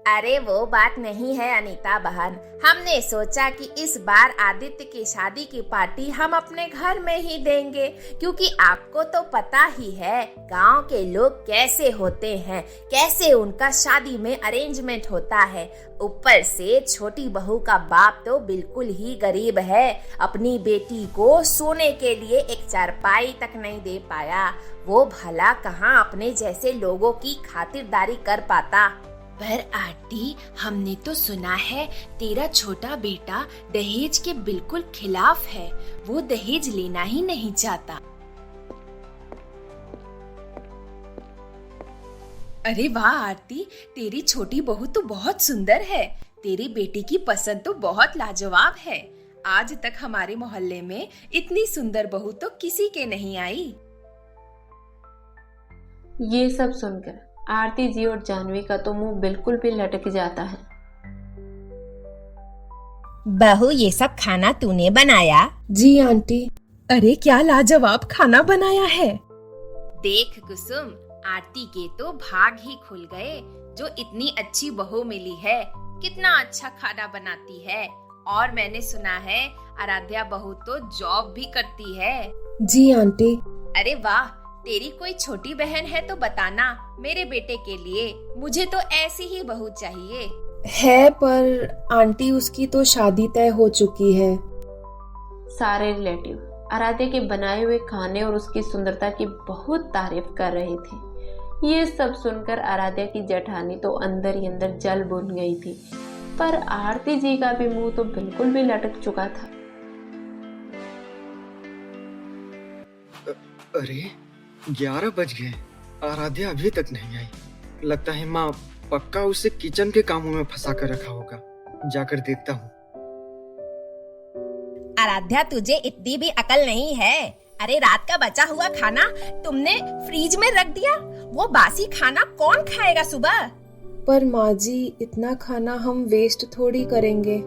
अरे वो बात नहीं है अनीता बहन। हमने सोचा कि इस बार आदित्य की शादी की पार्टी हम अपने घर में ही देंगे, क्योंकि आपको तो पता ही है गांव के लोग कैसे होते हैं, कैसे उनका शादी में अरेंजमेंट होता है। ऊपर से छोटी बहू का बाप तो बिल्कुल ही गरीब है, अपनी बेटी को सोने के लिए एक चारपाई तक नहीं दे पाया। वो भला कहाँ अपने जैसे लोगों की खातिरदारी कर पाता। पर आंटी, हमने तो सुना है तेरा छोटा बेटा दहेज के बिल्कुल खिलाफ है। वो दहेज लेना ही नहीं चाहता। अरे वाह आरती, तेरी छोटी बहू तो बहुत सुंदर है। तेरी बेटी की पसंद तो बहुत लाजवाब है। आज तक हमारे मोहल्ले में इतनी सुंदर बहू तो किसी के नहीं आई। ये सब सुनकर आरती जी और जानवी का तो मुंह बिल्कुल भी लटक जाता है। बहू, ये सब खाना तूने बनाया? जी आंटी। अरे क्या लाजवाब खाना बनाया है। देख कुसुम, आरती के तो भाग ही खुल गए जो इतनी अच्छी बहू मिली है। कितना अच्छा खाना बनाती है। और मैंने सुना है आराध्या बहू तो जॉब भी करती है। जी आंटी। अरे वाह, तेरी कोई छोटी बहन है तो बताना मेरे बेटे के लिए। मुझे तो ऐसी ही बहू चाहिए। है, पर आंटी उसकी तो शादी तय हो चुकी है। सारे रिलेटिव आराध्या के बनाए हुए खाने और उसकी सुंदरता की बहुत तारीफ कर रहे थे। ये सब सुनकर आराध्या की जेठानी तो अंदर ही अंदर जल भून गई थी, पर आरती जी का भी मुंह तो बिल्कुल भी लटक चुका था। अरे 11 बज गए, आराध्या अभी तक नहीं आई। लगता है माँ पक्का उसे किचन के कामों में फंसा कर रखा होगा। जाकर देखता हूँ। आराध्या, तुझे इतनी भी अकल नहीं है। अरे रात का बचा हुआ खाना तुमने फ्रिज में रख दिया। वो बासी खाना कौन खाएगा सुबह? पर माँ जी, इतना खाना हम वेस्ट थोड़ी करेंगे।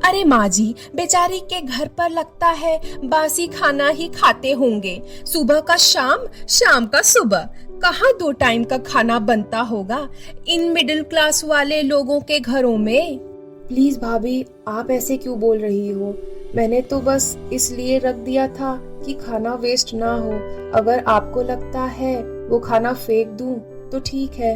अरे माँ जी, बेचारी के घर पर लगता है बासी खाना ही खाते होंगे। सुबह का शाम, शाम का सुबह, कहाँ 2 टाइम का खाना बनता होगा इन मिडिल क्लास वाले लोगों के घरों में। प्लीज भाभी, आप ऐसे क्यों बोल रही हो? मैंने तो बस इसलिए रख दिया था कि खाना वेस्ट ना हो। अगर आपको लगता है वो खाना फेंक दूं तो ठीक है।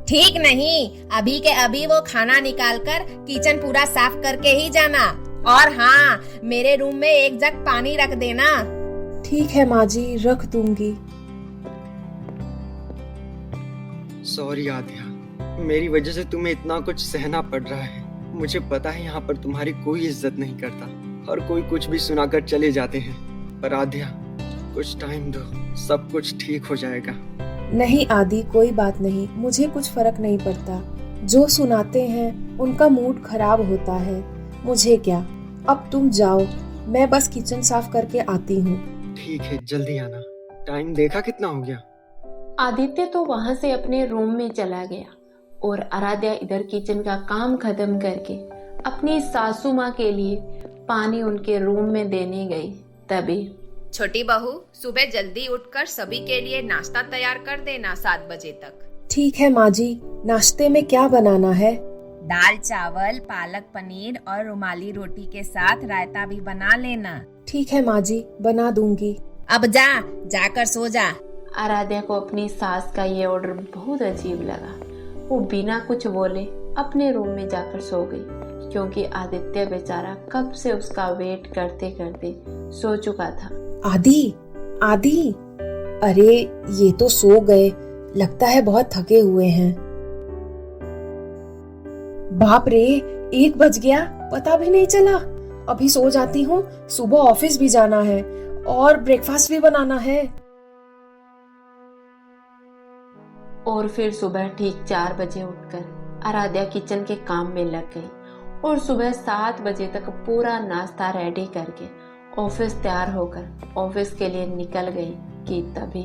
ठीक नहीं, अभी के अभी वो खाना निकालकर किचन पूरा साफ करके ही जाना। और हाँ, मेरे रूम में 1 जग पानी रख देना। ठीक है माँ जी, रख दूंगी। सॉरी आद्या, मेरी वजह से तुम्हें इतना कुछ सहना पड़ रहा है। मुझे पता है यहाँ पर तुम्हारी कोई इज्जत नहीं करता और कोई कुछ भी सुनाकर चले जाते हैं। पर आद्या, कुछ टाइम दो, सब कुछ ठीक हो जाएगा। नहीं आदि, कोई बात नहीं, मुझे कुछ फर्क नहीं पड़ता। जो सुनाते हैं उनका मूड खराब होता है, मुझे क्या। अब तुम जाओ, मैं बस किचन साफ करके आती हूँ। ठीक है, जल्दी आना। टाइम देखा कितना हो गया? आदित्य तो वहां से अपने रूम में चला गया और आराध्या इधर किचन का काम खत्म करके अपनी सासू माँ के लिए पानी उनके रूम में देने गई। तभी छोटी बहू, सुबह जल्दी उठकर सभी के लिए नाश्ता तैयार कर देना 7 बजे तक। ठीक है माँ जी। नाश्ते में क्या बनाना है? दाल चावल, पालक पनीर और रुमाली रोटी के साथ रायता भी बना लेना। ठीक है माँ जी, बना दूंगी। अब जाकर सो जा। आराध्या को अपनी सास का ये ऑर्डर बहुत अजीब लगा। वो बिना कुछ बोले अपने रूम में जाकर सो गई, क्योंकि आदित्य बेचारा कब से उसका वेट करते करते सो चुका था। आदि, अरे ये तो सो गए, लगता है बहुत थके हुए हैं। बाप रे, 1 बज गया, पता भी नहीं चला। अभी सो जाती हूँ, सुबह ऑफिस भी जाना है और ब्रेकफास्ट भी बनाना है। और फिर सुबह ठीक 4 बजे उठकर आराध्या किचन के काम में लग गई और सुबह 7 बजे तक पूरा नाश्ता रेडी करके ऑफिस तैयार होकर ऑफिस के लिए निकल गई कि तभी।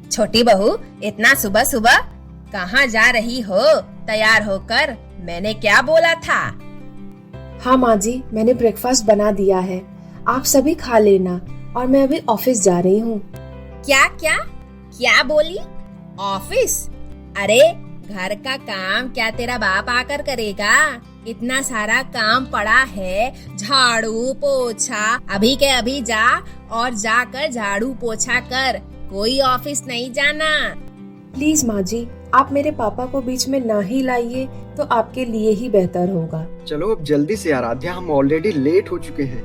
छोटी बहू, इतना सुबह सुबह कहाँ जा रही हो तैयार होकर? मैंने क्या बोला था? हाँ माँ जी, मैंने ब्रेकफास्ट बना दिया है, आप सभी खा लेना और मैं अभी ऑफिस जा रही हूँ। क्या क्या क्या बोली? ऑफिस? अरे घर का काम क्या तेरा बाप आकर करेगा? इतना सारा काम पड़ा है, झाड़ू पोछा, अभी के अभी जा और जाकर झाड़ू पोछा कर, कोई ऑफिस नहीं जाना। प्लीज माँ जी, आप मेरे पापा को बीच में ना ही लाइए तो आपके लिए ही बेहतर होगा। चलो अब जल्दी से आराध्या, हम ऑलरेडी लेट हो चुके हैं।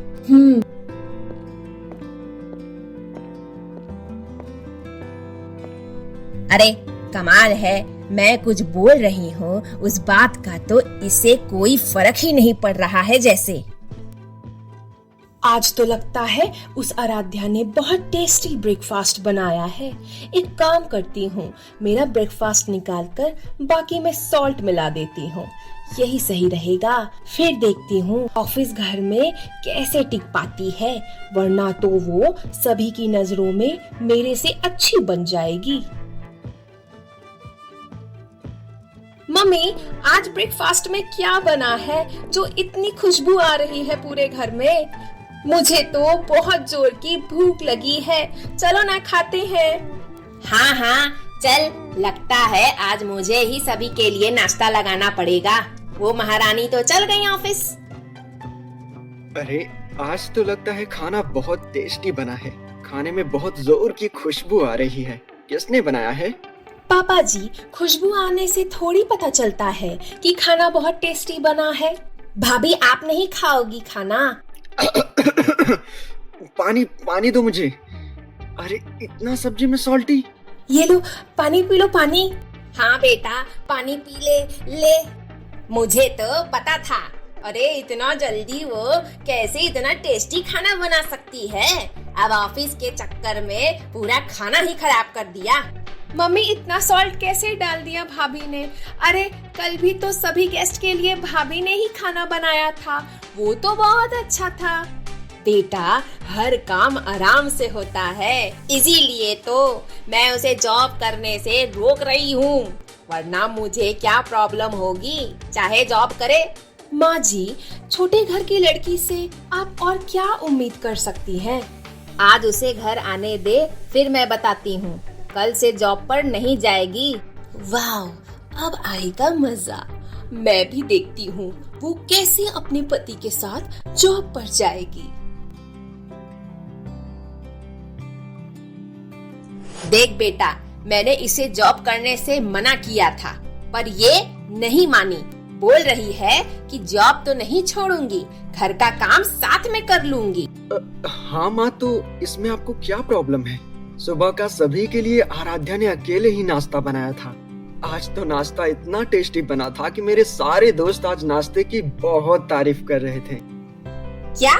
अरे कमाल है, मैं कुछ बोल रही हूँ उस बात का तो इसे कोई फर्क ही नहीं पड़ रहा है जैसे। आज तो लगता है उस आराध्या ने बहुत टेस्टी ब्रेकफास्ट बनाया है। एक काम करती हूँ, मेरा ब्रेकफास्ट निकाल कर बाकी में सॉल्ट मिला देती हूँ, यही सही रहेगा। फिर देखती हूँ ऑफिस घर में कैसे टिक पाती है, वरना तो वो सभी की नजरों में मेरे से अच्छी बन जाएगी। मम्मी, आज ब्रेकफास्ट में क्या बना है जो इतनी खुशबू आ रही है पूरे घर में? मुझे तो बहुत जोर की भूख लगी है, चलो ना खाते हैं। हाँ हाँ चल, लगता है आज मुझे ही सभी के लिए नाश्ता लगाना पड़ेगा। वो महारानी तो चल गई ऑफिस। अरे आज तो लगता है खाना बहुत टेस्टी बना है, खाने में बहुत जोर की खुशबू आ रही है। किसने बनाया है? पापा जी, खुशबू आने से थोड़ी पता चलता है कि खाना बहुत टेस्टी बना है। भाभी, आप नहीं खाओगी खाना? पानी दो मुझे। अरे इतना सब्जी में सॉल्टी। ये लो पानी पी लो, पानी। हाँ बेटा, पानी पी ले। मुझे तो पता था। अरे इतना जल्दी वो कैसे इतना टेस्टी खाना बना सकती है? अब ऑफिस के चक्कर में पूरा खाना ही खराब कर दिया। मम्मी, इतना सॉल्ट कैसे डाल दिया भाभी ने? अरे कल भी तो सभी गेस्ट के लिए भाभी ने ही खाना बनाया था, वो तो बहुत अच्छा था। बेटा, हर काम आराम से होता है, इसीलिए तो मैं उसे जॉब करने से रोक रही हूँ, वरना मुझे क्या प्रॉब्लम होगी, चाहे जॉब करे। माँ जी, छोटे घर की लड़की से आप और क्या उम्मीद कर सकती हैं? आज उसे घर आने दे, फिर मैं बताती हूँ। कल से जॉब पर नहीं जाएगी। वाह, अब आएगा मजा। मैं भी देखती हूँ वो कैसे अपने पति के साथ जॉब पर जाएगी। देख बेटा, मैंने इसे जॉब करने से मना किया था, पर ये नहीं मानी। बोल रही है कि जॉब तो नहीं छोड़ूंगी, घर का काम साथ में कर लूंगी। हाँ माँ, तो इसमें आपको क्या प्रॉब्लम है? सुबह का सभी के लिए आराध्या ने अकेले ही नाश्ता बनाया था। आज तो नाश्ता इतना टेस्टी बना था कि मेरे सारे दोस्त आज नाश्ते की बहुत तारीफ कर रहे थे। क्या?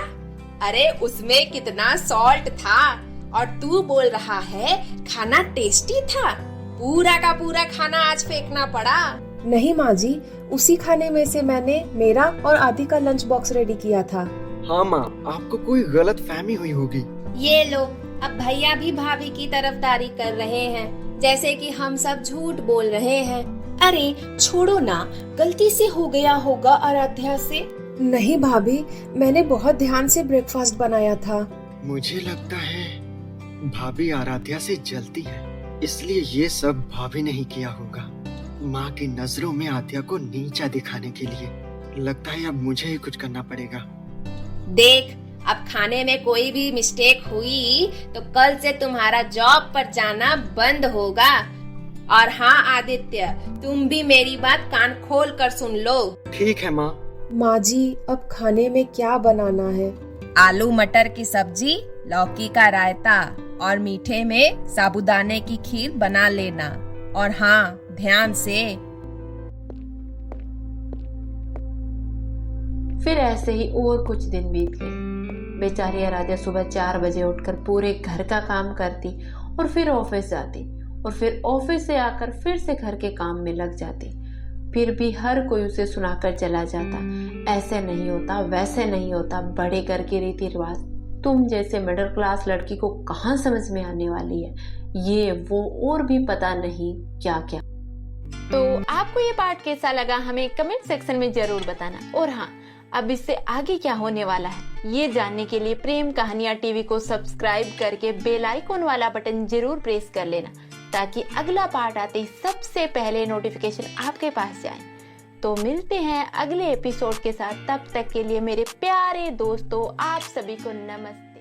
अरे उसमें कितना सॉल्ट था और तू बोल रहा है खाना टेस्टी था? पूरा का पूरा खाना आज फेंकना पड़ा। नहीं माँ जी, उसी खाने में से मैंने मेरा और आदि का लंच बॉक्स रेडी किया था। हाँ माँ, आपको कोई गलत फहमी हुई होगी। ये लो, अब भैया भी भाभी की तरफदारी कर रहे हैं, जैसे कि हम सब झूठ बोल रहे हैं। अरे छोड़ो ना, गलती से हो गया होगा आराध्या से। नहीं भाभी, मैंने बहुत ध्यान से ब्रेकफास्ट बनाया था। मुझे लगता है भाभी आराध्या से जलती है, इसलिए ये सब भाभी ने ही किया होगा, माँ की नजरों में आध्या को नीचा दिखाने के लिए। लगता है अब मुझे ही कुछ करना पड़ेगा। देख, अब खाने में कोई भी मिस्टेक हुई तो कल से तुम्हारा जॉब पर जाना बंद होगा। और हाँ आदित्य, तुम भी मेरी बात कान खोल कर सुन लो। ठीक है माँ। माँ जी, अब खाने में क्या बनाना है? आलू मटर की सब्जी, लौकी का रायता और मीठे में साबूदाने की खीर बना लेना। और हाँ, ध्यान से। फिर ऐसे ही और कुछ दिन बीत गए। बेचारी आराध्या सुबह 4 बजे उठकर पूरे घर का काम करती और फिर ऑफिस जाती और फिर ऑफिस से आकर फिर से घर के काम में लग जाती। फिर भी हर कोई उसे सुनाकर चला जाता, ऐसे नहीं होता, वैसे नहीं होता, बड़े घर के रीति रिवाज तुम जैसे मिडिल क्लास लड़की को कहाँ समझ में आने वाली है, ये वो और भी पता नहीं क्या क्या। तो आपको ये पार्ट कैसा लगा हमें कमेंट सेक्शन में जरूर बताना। और हाँ, अब इससे आगे क्या होने वाला है ये जानने के लिए प्रेम कहानियां टीवी को सब्सक्राइब करके बेल आइकॉन वाला बटन जरूर प्रेस कर लेना, ताकि अगला पार्ट आते ही सबसे पहले नोटिफिकेशन आपके पास जाए। तो मिलते हैं अगले एपिसोड के साथ, तब तक के लिए मेरे प्यारे दोस्तों आप सभी को नमस्ते।